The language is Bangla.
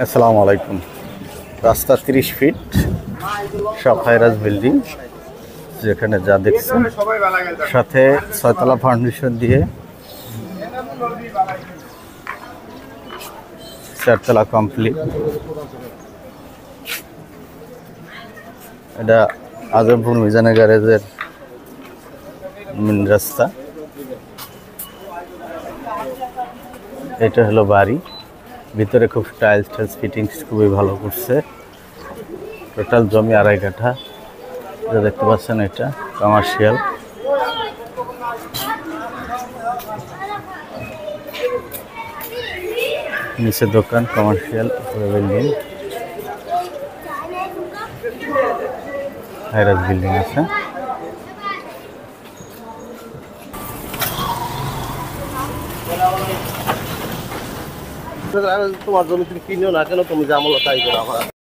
আসসালামু আলাইকুম। রাস্তা 30 ফিট, সব হাইরাজ বিল্ডিং, যেখানে যা দেখছেন সাথে 6তলা ফাউন্ডেশন দিয়ে 4তলা কমপ্লিট। এটা আজমপুর মিজানে গ্যারেজের মেন রাস্তা। এটা হলো বাড়ি, ভিতরে খুব টাইলস ফিটিংস খুবই ভালো করছে। টোটাল জমি 2.5 কাঠা, যা দেখতে পাচ্ছেন এটা কমার্শিয়াল। নিচে দোকান, কমার্শিয়াল, উপরে বিল্ডিং, হাইরাজ বিল্ডিং আছে। তোমার জমি তুমি কিনো না কেন, তুমি যা আমল তাই করো।